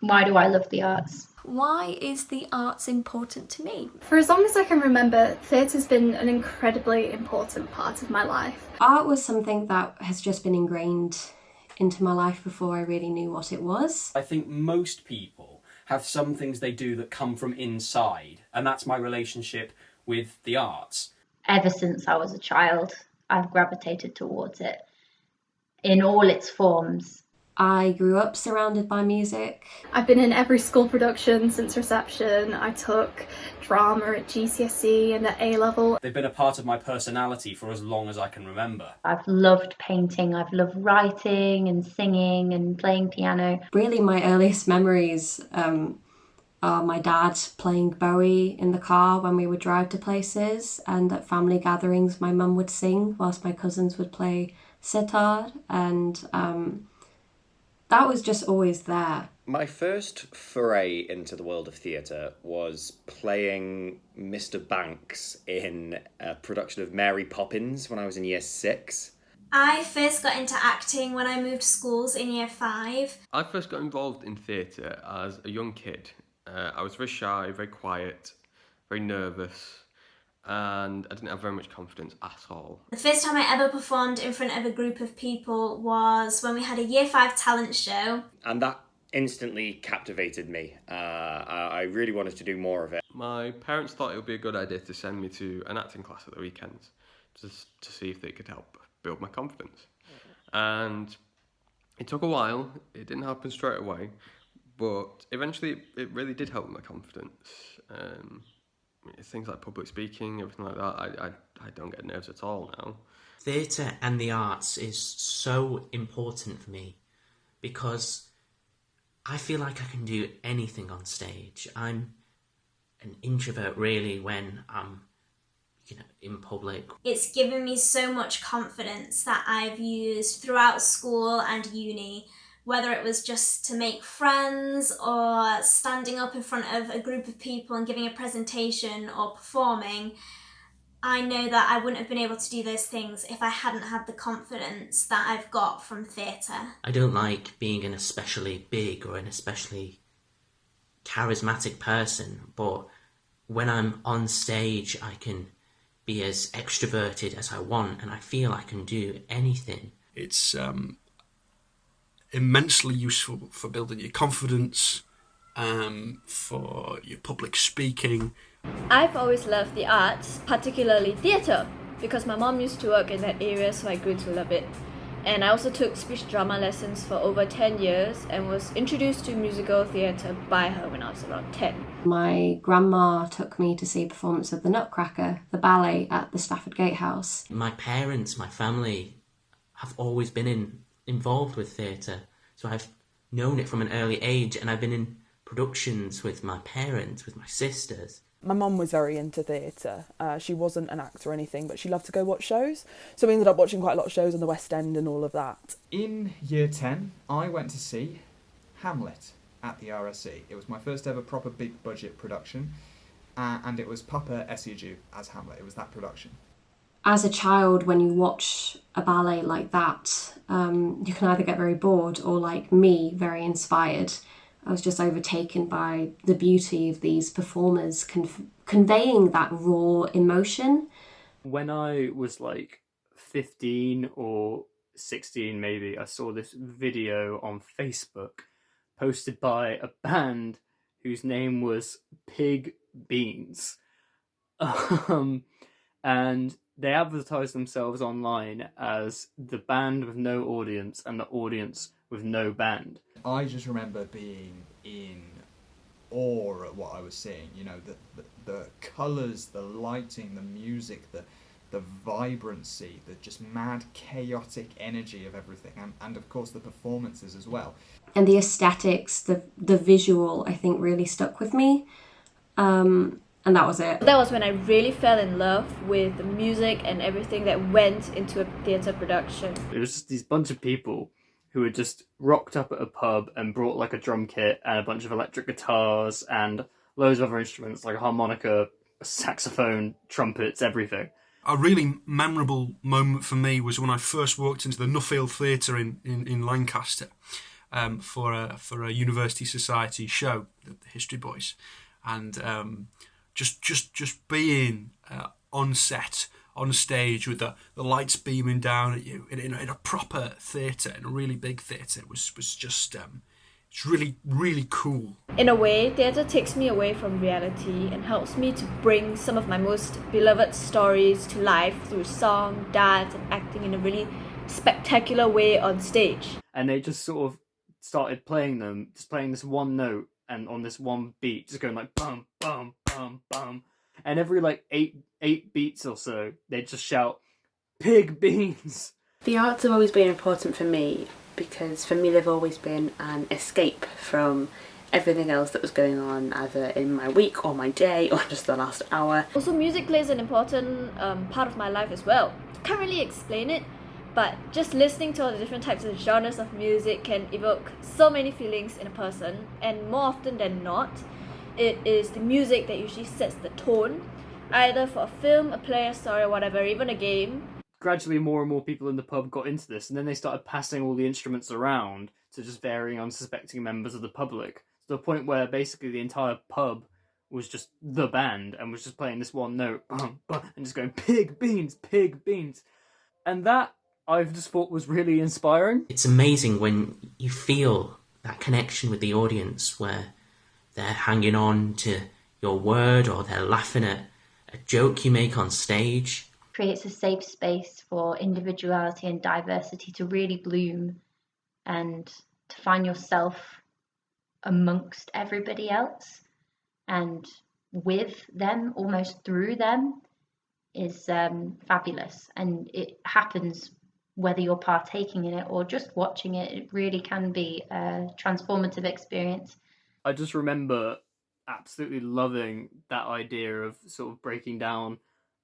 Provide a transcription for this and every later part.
Why do I love the arts? Why is the arts important to me? For as long as I can remember, theatre's been an incredibly important part of my life. Art was something that has just been ingrained into my life before I really knew what it was. I think most people have some things they do that come from inside, and that's my relationship with the arts. Ever since I was a child, I've gravitated towards it in all its forms. I grew up surrounded by music. I've been in every school production since reception. I took drama at GCSE and at A-level. They've been a part of my personality for as long as I can remember. I've loved painting, I've loved writing and singing and playing piano. Really, my earliest memories are my dad playing Bowie in the car when we would drive to places, and at family gatherings my mum would sing whilst my cousins would play sitar, and that was just always there. My first foray into the world of theatre was playing Mr. Banks in a production of Mary Poppins when I was in year 6. I first got into acting when I moved schools in year 5. I first got involved in theatre as a young kid. I was very shy, very quiet, very nervous, and I didn't have very much confidence at all. The first time I ever performed in front of a group of people was when we had a year 5 talent show. And that instantly captivated me. I really wanted to do more of it. My parents thought it would be a good idea to send me to an acting class at the weekends just to see if they could help build my confidence. And it took a while, it didn't happen straight away, but eventually it really did help with my confidence. Things like public speaking, everything like that, I don't get nerves at all now. Theatre and the arts is so important for me because I feel like I can do anything on stage. I'm an introvert really when I'm, in public. It's given me so much confidence that I've used throughout school and uni, whether it was just to make friends or standing up in front of a group of people and giving a presentation or performing. I know that I wouldn't have been able to do those things if I hadn't had the confidence that I've got from theatre. I don't like being an especially big or an especially charismatic person, but when I'm on stage I can be as extroverted as I want and I feel I can do anything. It's immensely useful for building your confidence, for your public speaking. I've always loved the arts, particularly theatre, because my mom used to work in that area, so I grew to love it. And I also took speech drama lessons for over 10 years and was introduced to musical theatre by her when I was around 10. My grandma took me to see a performance of The Nutcracker, the ballet at the Stafford Gatehouse. My parents, my family have always been involved with theatre, so I've known it from an early age, and I've been in productions with my parents, with my sisters. My mum was very into theatre. She wasn't an actor or anything, but she loved to go watch shows. So we ended up watching quite a lot of shows in the West End and all of that. In year 10, I went to see Hamlet at the RSC. It was my first ever proper big budget production, and it was Papa Essieju as Hamlet. It was that production. As a child, when you watch a ballet like that, you can either get very bored or, like me, very inspired. I was just overtaken by the beauty of these performers conveying that raw emotion. When I was like 15 or 16 maybe, I saw this video on Facebook posted by a band whose name was Pig Beans. And they advertised themselves online as the band with no audience and the audience with no band. I just remember being in awe at what I was seeing. The colours, the lighting, the music, the vibrancy, the just mad chaotic energy of everything, and of course the performances as well. And the aesthetics, the visual, I think really stuck with me. And that was it. That was when I really fell in love with the music and everything that went into a theatre production. It was just these bunch of people who had just rocked up at a pub and brought like a drum kit and a bunch of electric guitars and loads of other instruments like a harmonica, a saxophone, trumpets, everything. A really memorable moment for me was when I first walked into the Nuffield Theatre in Lancaster. for a university society show, the History Boys, and just being on set, on stage with the lights beaming down at you in a proper theatre, in a really big theatre, was just it's really, really cool. In a way, theatre takes me away from reality and helps me to bring some of my most beloved stories to life through song, dance, and acting in a really spectacular way on stage. And they just sort of started playing them, just playing this one note and on this one beat, just going like bum, bum, bum, bum. And every like eight beats or so, they'd just shout, "Pig beans!" The arts have always been important for me, because for me they've always been an escape from everything else that was going on, either in my week or my day or just the last hour. Also, music plays an important part of my life as well. Can't really explain it, but just listening to all the different types of genres of music can evoke so many feelings in a person, and more often than not, it is the music that usually sets the tone, either for a film, a play, a story, or whatever, even a game. Gradually more and more people in the pub got into this, and then they started passing all the instruments around to just varying unsuspecting members of the public, to the point where basically the entire pub was just the band and was just playing this one note and just going "pig beans, pig beans." And that I've just thought was really inspiring. It's amazing when you feel that connection with the audience, where they're hanging on to your word or they're laughing at a joke you make on stage. Creates a safe space for individuality and diversity to really bloom and to find yourself amongst everybody else and with them, almost through them, is fabulous. And it happens whether you're partaking in it or just watching it. It really can be a transformative experience. I just remember absolutely loving that idea of sort of breaking down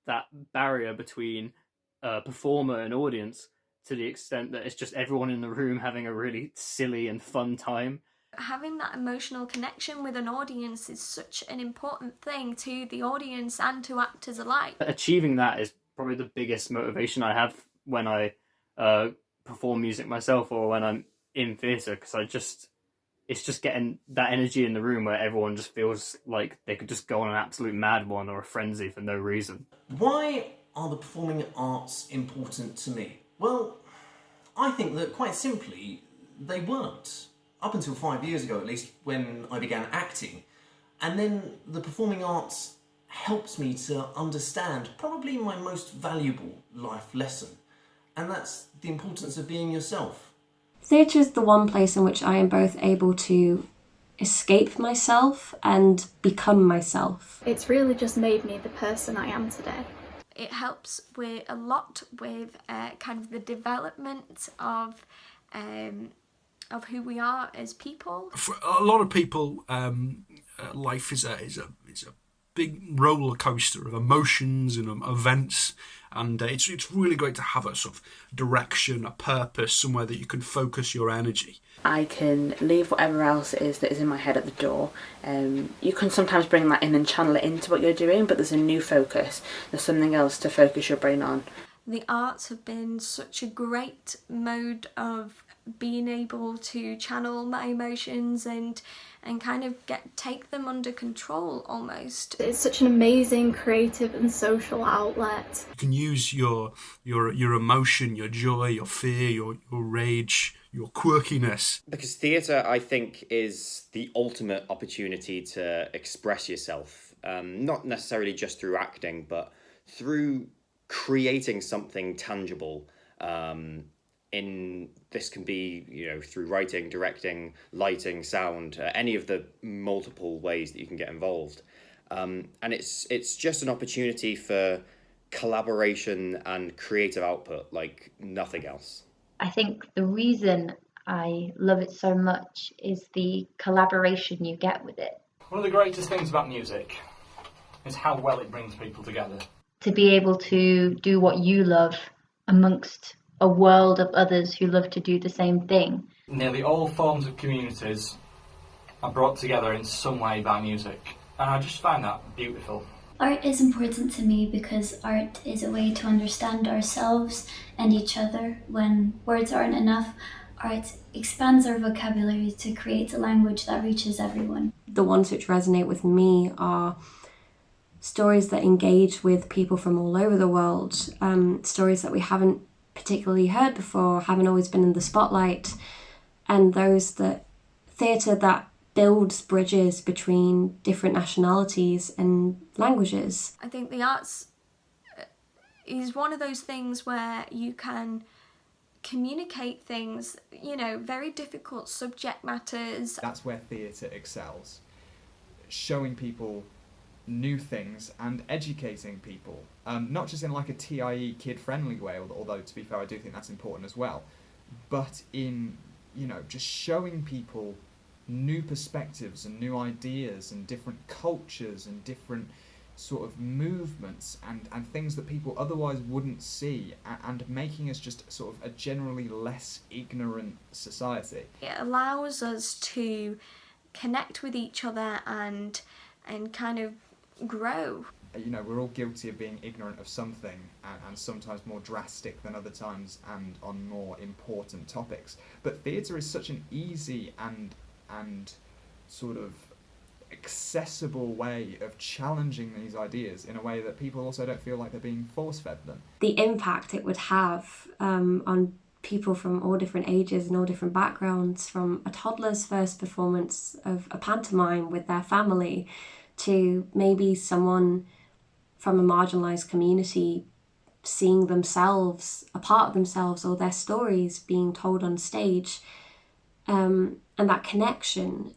that barrier between performer and audience, to the extent that it's just everyone in the room having a really silly and fun time. Having that emotional connection with an audience is such an important thing to the audience and to actors alike. Achieving that is probably the biggest motivation I have when I perform music myself or when I'm in theatre, because it's just getting that energy in the room where everyone just feels like they could just go on an absolute mad one or a frenzy for no reason. Why are the performing arts important to me? Well, I think that quite simply, they weren't. Up until 5 years ago, at least, when I began acting. And then the performing arts helped me to understand probably my most valuable life lesson. And that's the importance of being yourself. Theatre is the one place in which I am both able to escape myself and become myself. It's really just made me the person I am today. It helps with a lot with kind of the development of who we are as people. For a lot of people, life is a big roller coaster of emotions and events, and it's really great to have a sort of direction, a purpose, somewhere that you can focus your energy. I can leave whatever else it is that is in my head at the door. You can sometimes bring that in and channel it into what you're doing, but there's a new focus. There's something else to focus your brain on. The arts have been such a great mode of being able to channel my emotions and kind of take them under control almost. It's such an amazing creative and social outlet. You can use your emotion, your joy, your fear, your rage, your quirkiness. Because theatre, I think, is the ultimate opportunity to express yourself. Not necessarily just through acting, but through creating something tangible. This can be, through writing, directing, lighting, sound, any of the multiple ways that you can get involved. And it's just an opportunity for collaboration and creative output like nothing else. I think the reason I love it so much is the collaboration you get with it. One of the greatest things about music is how well it brings people together. To be able to do what you love amongst a world of others who love to do the same thing. Nearly all forms of communities are brought together in some way by music, and I just find that beautiful. Art is important to me because art is a way to understand ourselves and each other when words aren't enough. art expands our vocabulary to create a language that reaches everyone. The ones which resonate with me are stories that engage with people from all over the world, stories that we haven't particularly heard before, haven't always been in the spotlight, and those that theatre that builds bridges between different nationalities and languages. I think the arts is one of those things where you can communicate things, you know, very difficult subject matters. That's where theatre excels. Showing people new things and educating people. Not just in like a TIE kid-friendly way, although to be fair I do think that's important as well, but in, you know, just showing people new perspectives and new ideas and different cultures and different sort of movements and things that people otherwise wouldn't see, and making us just sort of a generally less ignorant society. It allows us to connect with each other and kind of grow. You know, we're all guilty of being ignorant of something, and sometimes more drastic than other times and on more important topics. But theatre is such an easy and sort of accessible way of challenging these ideas in a way that people also don't feel like they're being force-fed them. The impact it would have on people from all different ages and all different backgrounds, from a toddler's first performance of a pantomime with their family to maybe someone from a marginalised community seeing themselves, a part of themselves or their stories being told on stage. And that connection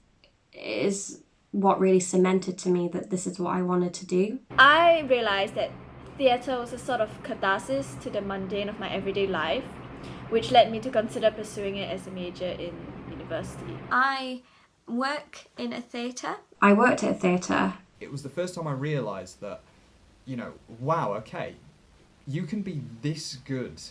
is what really cemented to me that this is what I wanted to do. I realised that theatre was a sort of catharsis to the mundane of my everyday life, which led me to consider pursuing it as a major in university. I work in a theatre. I worked at a theatre. It was the first time I realised that, you know, wow, okay, you can be this good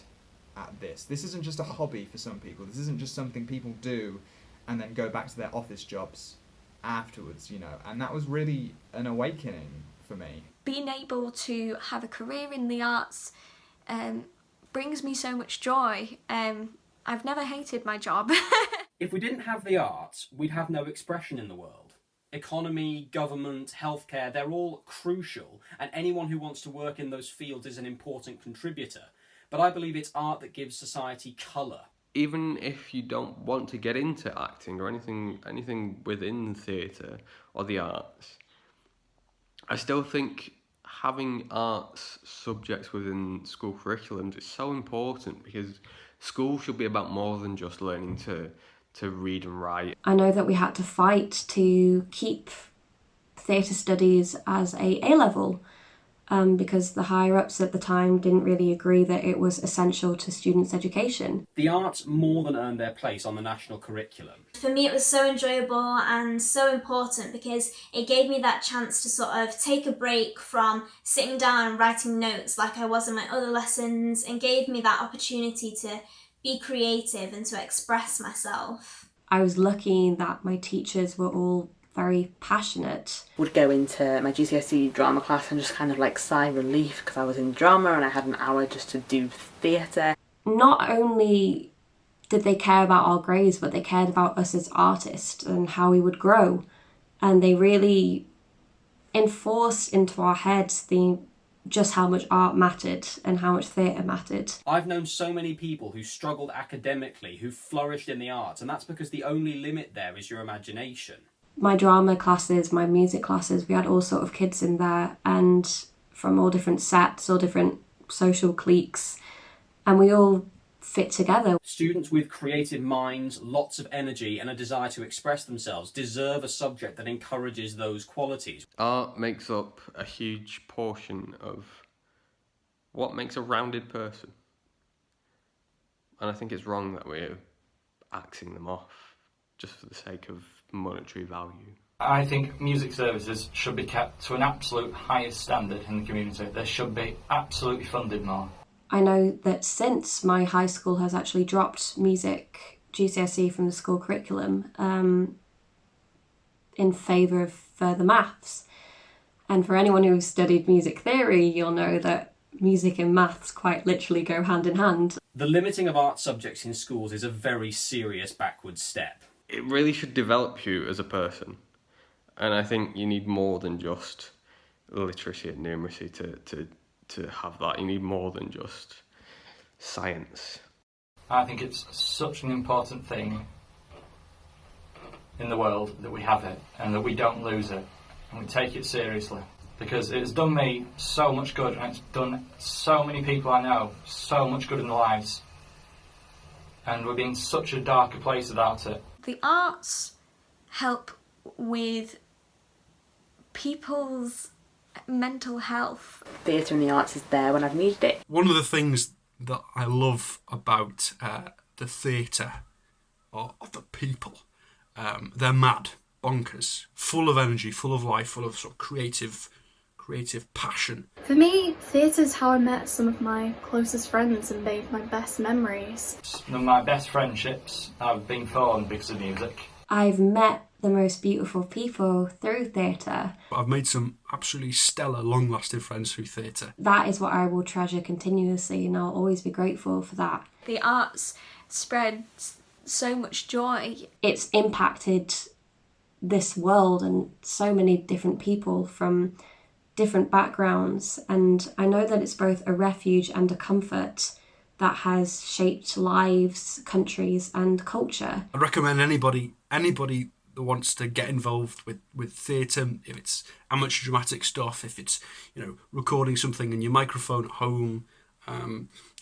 at this. This isn't just a hobby for some people. This isn't just something people do and then go back to their office jobs afterwards, you know. And that was really an awakening for me. Being able to have a career in the arts brings me so much joy. I've never hated my job. If we didn't have the arts, we'd have no expression in the world. Economy, government, healthcare, they're all crucial, and anyone who wants to work in those fields is an important contributor. But I believe it's art that gives society colour. Even if you don't want to get into acting or anything within theatre or the arts, I still think having arts subjects within school curriculums is so important, because school should be about more than just learning to read and write. I know that we had to fight to keep theatre studies as a A-level because the higher-ups at the time didn't really agree that it was essential to students' education. The arts more than earned their place on the national curriculum. For me, it was so enjoyable and so important because it gave me that chance to sort of take a break from sitting down and writing notes like I was in my other lessons, and gave me that opportunity to be creative and to express myself. I was lucky that my teachers were all very passionate. Would go into my GCSE drama class and just kind of like sigh relief because I was in drama and I had an hour just to do theatre. Not only did they care about our grades, but they cared about us as artists and how we would grow. And they really enforced into our heads just how much art mattered and how much theatre mattered. I've known so many people who struggled academically, who flourished in the arts, and that's because the only limit there is your imagination. My drama classes, my music classes, we had all sort of kids in there, and from all different sets, all different social cliques, and we all fit together. Students with creative minds, lots of energy and a desire to express themselves deserve a subject that encourages those qualities. Art makes up a huge portion of what makes a rounded person. And I think it's wrong that we're axing them off just for the sake of monetary value. I think music services should be kept to an absolute highest standard in the community. They should be absolutely funded more. I know that since my high school has actually dropped music GCSE from the school curriculum in favour of further maths. And for anyone who's studied music theory, you'll know that music and maths quite literally go hand in hand. The limiting of art subjects in schools is a very serious backward step. It really should develop you as a person. And I think you need more than just literacy and numeracy to have that. You need more than just science. I think it's such an important thing in the world that we have it and that we don't lose it and we take it seriously, because it's done me so much good and it's done so many people I know so much good in their lives, and we'd be in such a darker place without it. The arts help with people's mental health. Theatre and the arts is there when I've needed it. One of the things that I love about the theatre are the people. They're mad, bonkers, full of energy, full of life, full of sort of creative passion. For me, theatre's how I met some of my closest friends and made my best memories. Some of my best friendships have been formed because of music. I've met the most beautiful people through theatre. I've made some absolutely stellar, long-lasting friends through theatre. That is what I will treasure continuously, and I'll always be grateful for that. The arts spread so much joy. It's impacted this world and so many different people from different backgrounds, and I know that it's both a refuge and a comfort that has shaped lives, countries and culture. I recommend anybody that wants to get involved with theatre, if it's amateur dramatic stuff, if it's, you know, recording something in your microphone at home,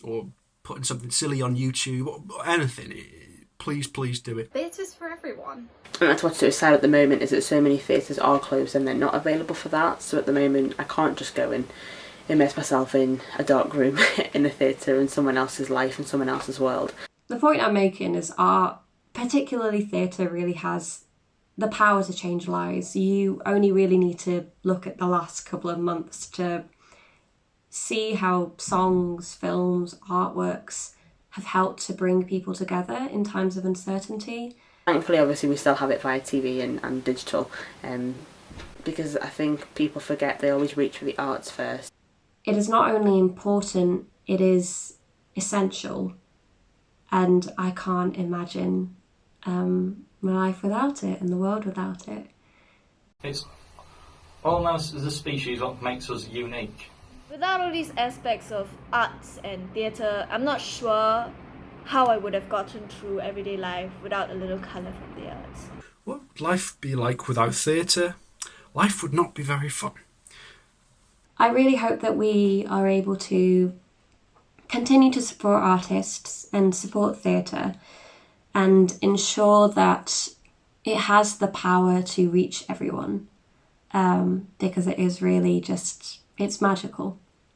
or putting something silly on YouTube, or anything, please do it. Theatre's for everyone. And that's what's so sad at the moment, is that so many theatres are closed and they're not available for that. So at the moment I can't just go and immerse myself in a dark room in a theatre and someone else's life and someone else's world. The point I'm making is art, particularly theatre, really has the power to change lives. You only really need to look at the last couple of months to see how songs, films, artworks have helped to bring people together in times of uncertainty. Thankfully, obviously, we still have it via TV and digital, because I think people forget they always reach for the arts first. It is not only important, it is essential, and I can't imagine my life without it and the world without it. It's almost as a species what makes us unique. Without all these aspects of arts and theatre, I'm not sure how I would have gotten through everyday life without a little colour from the arts. What would life be like without theatre? Life would not be very fun. I really hope that we are able to continue to support artists and support theatre and ensure that it has the power to reach everyone, because it is really just, it's magical.